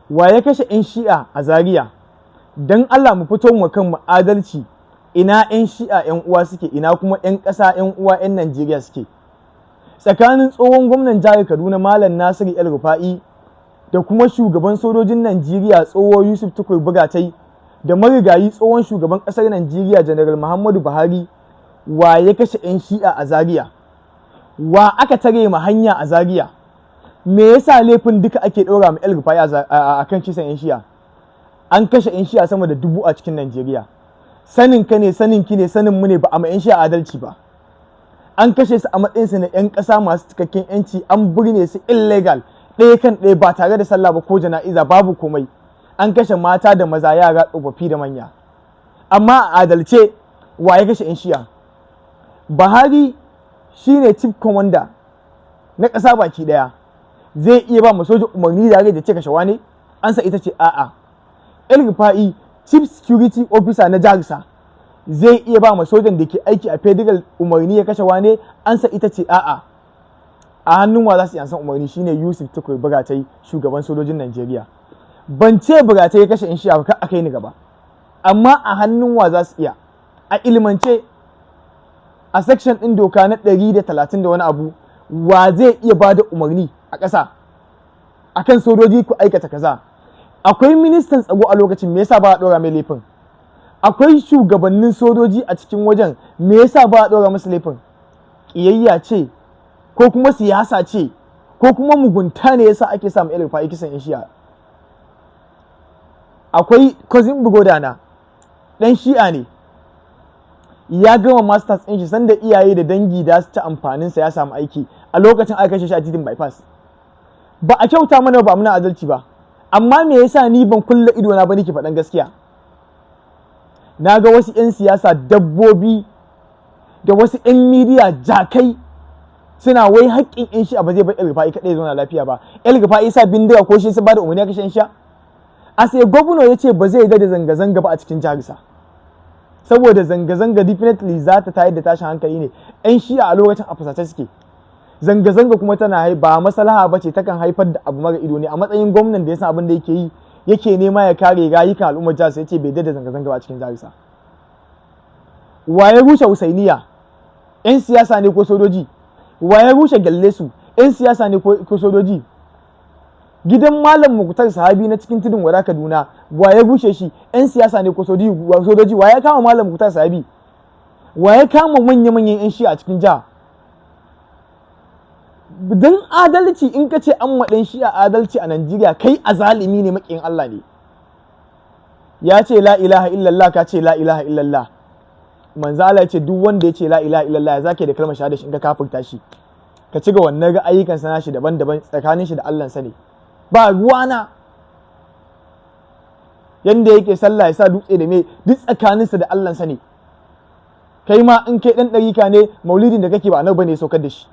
wa ya kashe 'yan shi'a a Zaria? Don Allah mu fito mu kan adalci, ina 'yan shi'a 'yan uwa suke, ina kuma 'yan ƙasa 'yan uwa 'yan Najeriya suke. Tsakanin tsohon gwamnan jihar Kaduna Malam Nasiru El Rufa'i da kuma shugaban sojojin Najeriya tsoho Yusuf Tukur Buratai da marigayi tsohon shugaban ƙasar Najeriya Janaral Muhammadu Buhari, wa ya kashe 'yan shi'a a Zaria? Wa aka tare ma hanya a Zaria? Me yasa laifin duka ake ɗora ma El Rufa'i a kan kisan 'yan shi'a? An kashe 'yan shi'a sama da 1000 a cikin Najeriya. Sanin ka ne, sanin ki ne, sanin mu ne, ba a ma 'yan shi'a adalci ba. An kashe su a matsayinsu na 'yan ƙasa masu cikakken 'yanci, an burne su illegal, ɗaya kan ɗaya ba tare da sallah ba ko jana'iza, babu komai. An kashe mata da maza, yara, tsofaffi da manya. Amma a adalce, wa ya kashe 'yan shi'a? Buhari shine chief commander na ƙasa baki ɗaya. Zai iya ba mu soja umarni da da ce kashe wane? Ansa ita ce a'a. El Rufa'i chief security officer na jiharsa zai iya ba mu sojan da ke aiki a federal umarni ya kashe wane? Ansa ita ce a'a. A hannun wa za su yansan umarni? Shine Yusuf Tukur Buratai, shugaban sojojin Najeriya. Ban ce Buratai ya kashe 'yan shi'a ba, aka yi ni gaba. Amma a hannun wa za su iya? A ilimance, a section ɗin doka na 130 da wani abu, wa zai iya ba da umarni a ƙasa akan sojoji ku aikata kaza? Akwai ministan tsaro a lokacin, me yasa ba a ɗora mai laifin? Akwai shugabannin sojoji a cikin wajen, me yasa ba a ɗora musu laifin? Ƙiyayya ce, ko kuma siyasa ce, ko kuma mugunta ne yasa ake samu El Rufa'i kisan 'yan shi'a? Akwai cousin brother na ɗan shi'a ne, ya gama masters ɗin shi sanda iyaye da dangi da su ci amfaninsa ya samu aiki, a lokacin aka kashe shi a titin bypass. Ba a kyauta mana, ba muna adalci ba. Amma me yasa ni ban kulle ido na ba nake faɗan gaskiya? Na ga wasu 'yan siyasa dabbobi da wasu 'yan midiya jakai suna wai haƙƙin 'yan shi'a ba zai bar El Rufa'i kaɗai zauna lafiya ba. El Rufa'i sa bindiga ko shi su ba da umarni ya kashe 'yan shi'a? A sai gwamna ya ce ba zai yarda da zanga-zanga ba a cikin jiharsa, saboda zanga-zanga definitely za ta tayar da tashin hankali ne. 'Yan shi'a a lokacin a fusace suke. Zanga-zanga kuma tana ba maslaha ba ce, takan haifar da abu mara ido ne. A matsayin gwamnan da ya san abin da yake yi, yake nema ya kare rayukan al'ummar jihar, ya ce bai da zanga-zanga ba a cikin jiharsa. Wa ya rushe Husainiya? 'Yan siyasa ne ko sojoji? Wa ya rushe Gyalle su? 'Yan siyasa ne ko sojoji? Gidan Malam Muktar Sahabi na cikin tudun wada Kaduna, wa ya rushe shi? 'Yan siyasa ne ko sojoji? Wa ya kama Malam Muktar Sahabi? Wa ya kama manya-manyan 'yan shi'a a cikin jiha? Dan adalci, in ka ce an ma ɗan shi'a adalci a Najeriya, kai azalimi ne, maƙiyin Allah ne. Ya ce la ilaha illallah, ka ce la ilaha illallah. Manzo Allah ya ce duk wanda ya ce la ilaha illallah ya zake da kalmar shahada shi in ka kafirta shi. Ka ci ga wannan ayyukan sana shi daban-daban tsakanin shi da Allah sa ne. Ba ruwana. Yanda yake sallah ya sa dutse da me, duk tsakaninsa da Allah sa ne. Kai ma in kai dan ɗarika ne, maulidin da kake ba annabi bane ya saukar da shi.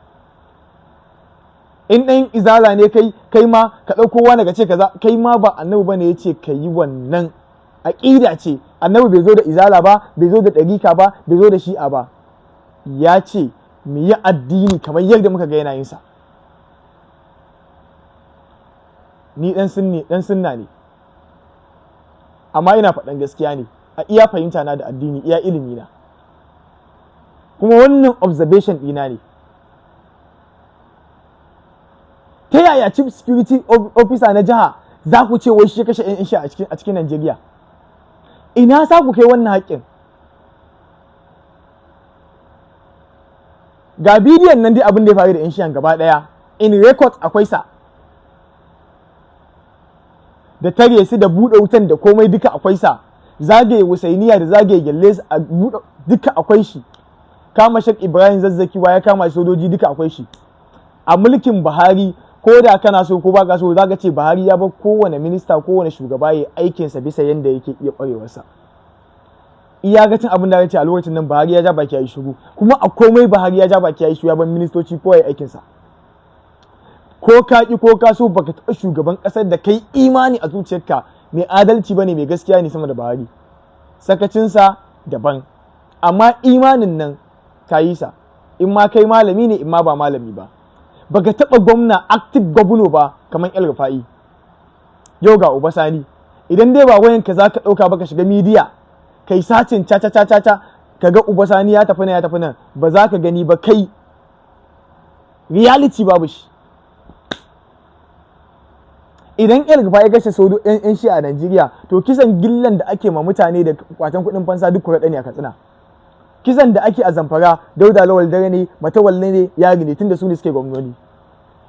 In ɗan izala ne kai ma ka ɗauko wani ka ce kaza, kai ma ba annabi bane ya ce ka yi wannan. Aƙida ce. Annabi bai zo da izala ba, bai zo da ɗarika ba, bai zo da shi'a ba. Ya ce mu yi addini kamar yadda muka ga yana yin sa. Ni ɗan sunna ne, amma ina faɗan gaskiya ne a iya fahimta na da addini, iya ilimi na, kuma wannan observation ɗina ne. Ta yaya chief security officer na jiha za ku ce wai shi kashe 'yan shi'a a cikin Najeriya? Ina sa ku kai wannan haƙƙin? Ga bidiyon nan dai abin da ya faru da 'yan shi'an gaba ɗaya, in record akwai sa, da tare su da buɗe wutan da komai duka akwai sa, zagaye Husainiya da zagaye Gyalle su a buɗe duka akwai shi, kama Sheikh Ibrahim Zazzaki ya kama sojoji duka akwai shi. A mulkin Buhari, ko da kana so ko baka so, zaka ce Buhari ya bar kowane minista, kowane shugaba ya aikinsa bisa yanda yake iya ƙwarewarsa. Iyakacin abin da ya ce a lokacin nan Buhari ya ja baki ya yi shiru, kuma a komai Buhari ya ja baki ya yi shiru, ya bar ministoci ko ya aikinsa. Ko ka ki ko ka so, baka taɓa shugaban ƙasar da kai imani a zuciyarka mai adalci bane, mai gaskiya ne sama da Buhari. Sakacinsa daban, amma imanin nan ka yi sa, in ma kai malami ne in ma ba malami ba. Baka taɓa gwamna active gwamna ba kamar El Rufa'i. yau ga uba sani, idan dai ba wayanka za ka ɗauka ba ka shiga midiya kai sacin ca ka ga uba sani ya tafi nan ba za ka gani ba, kai reality babu shi. Idan El Rufai ya kashe yan Shi'a a Najeriya, to kisan gillan da ake ma mutane da kwatan kuɗin fansa duk kuraɗe ne a Katsina. Kisan da ake a Zamfara, Dauda Lawal Dare ne, Matawalle ne, Yari ne, tunda su ne suke gwamnoni.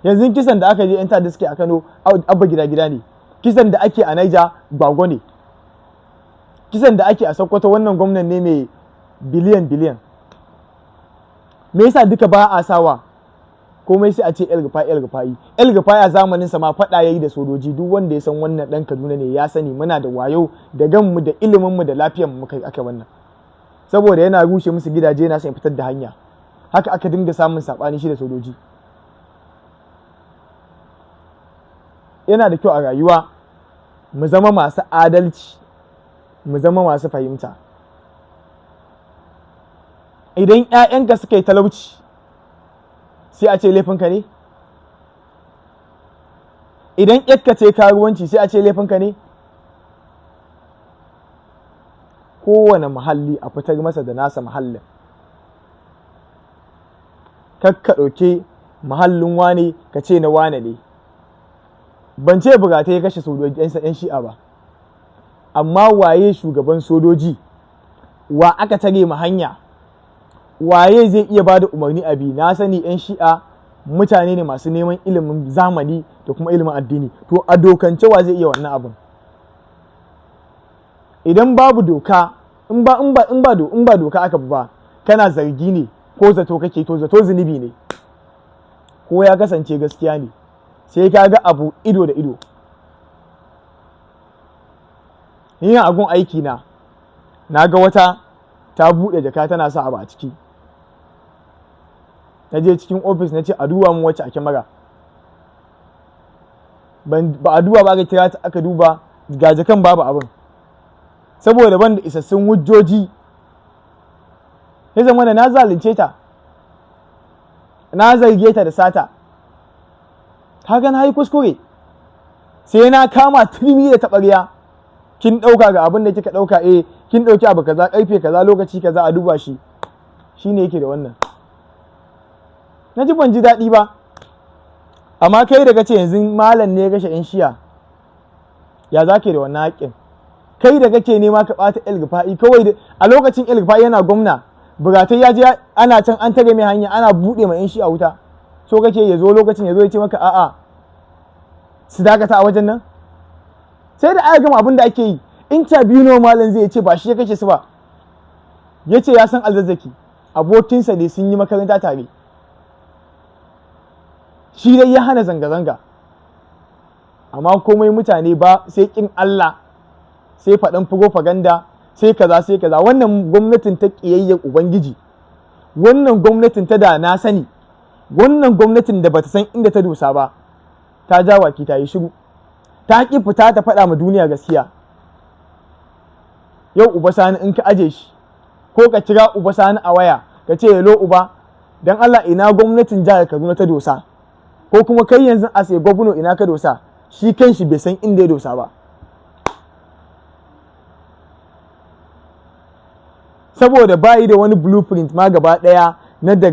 Yanzu kisan da aka je yan ta'adda suke a Kano, Abba gida ne. Kisan da ake a Niger, Bago ne. Kisan da ake a Sokoto, wannan gwamnan ne mai biliyan. Me yasa duka ba a sawa komai sai a ce El Rufai a zamanin sa ma faɗa yayi da sojoji. Duk wanda ya san wannan dan Kaduna ne ya sani muna da wayo da ganmu da ilimin mu da lafiyar mu kai aka wannan, saboda yana rushe musu gidaje, yana son fitar da hanya. Haka aka dinga samun sabani shi da sojoji. Yana da kyau a rayuwa mu zama masu adalci, mu zama masu fahimta. Idan 'ya'yanka suka yi talauci sai a ce laifinka ne? Idan ƴarka ce karuwanci sai a ce laifinka ne? Kowane muhalli a fitar masa da nasa muhallin. Kakka ɗauke muhallin wane ka ce na wane ne. Ban ce Bugata ya kashe sojoji 'yan Shi'a ba, amma waye shugaban sojoji? Wa aka tare ma hanya? Waye zai iya ba da umarni abi? Na sani 'yan Shi'a mutane ne masu neman ilimin zamani da kuma ilimin addini, to a dokance wa zai iya wannan abin? Idan babu doka, in ba doka aka ba, kana zargi ne ko zato kake, to zato zunubi ne, ko ya kasance gaskiya ne sai ka ga abu ido da ido. Ni a gun aiki na ga wata ta buɗe jaka tana sa abu a ciki. Na je cikin ofis na ce a duba mu wacce a kyamara, ba a duba ba, aka kira ta aka duba, ga jakan babu abin, saboda ban da isassun hujjoji. Ya zama na zalunce ta, na zarge ta da sata, kaga na yi kuskure, sai na kama turmi da taɓarya. Kin ɗauka ga abin da kika ɗauka, kin ɗauki abu kaza ƙarfe kaza lokaci kaza a duba shi, shine yake da wannan. Na ji ban ji daɗi ba, amma kai da kace yanzu malam ne ya kashe 'yan Shi'a, ya za da wannan haƙƙin? Kai da kake nema ka ɓata El Rufai, kawai a lokacin El Rufai yana gwamna, Bugatai ya je ana can an tare mai hanya, ana buɗe ma 'yan Shi'a wuta, so kake ya zo lokacin ya zo ya ce maka a'a su dakata a wajen nan? Sai da aka gama abin da ake yi, interview no malam zai ce ba shi ya kashe su ba, ya ce ya san Alzazzaki abokinsa ne, sun yi makaranta tare, shi dai ya hana zanga-zanga. Amma komai mutane ba sai kin Allah, sai faɗan propaganda, sai kaza. Wannan gwamnatin ta ƙiyayyar Ubangiji, wannan gwamnatin ta da na sani, wannan gwamnatin da bata san inda ta dosa ba, ta ja waki ta yi shiru, ta ƙi fita ta faɗa ma duniya gaskiya. Yau Uba Sani in ka aje shi, ko ka kira Uba Sani a waya ka ce hello Uba, dan Allah ina gwamnatin jihar Kaduna ta dosa? Ko kuma kai yanzu a sai gwamna ina ka dosa? Shi kanshi bai san inda ya dosa ba, saboda bayi da wani blueprint ma gaba ɗaya na daga